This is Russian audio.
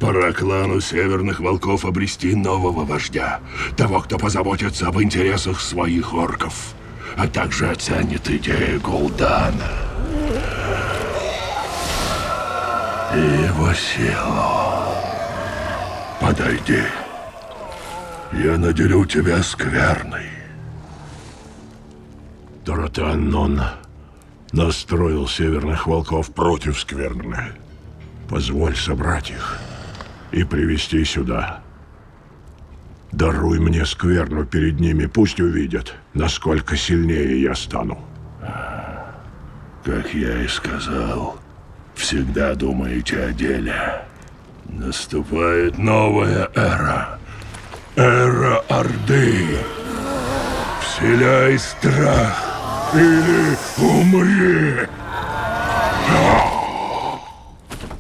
Пора клану Северных Волков обрести нового вождя. Того, кто позаботится об интересах своих орков, а также оценит идеи Гул'дана и его силу. Подойди. Я наделю тебя скверной. Таратаннон настроил Северных Волков против скверны. Позволь собрать их и привести сюда. Даруй мне скверну перед ними, пусть увидят, насколько сильнее я стану. Как я и сказал, всегда думаете о деле. Наступает новая эра. Эра Орды. Вселяй страх или умри!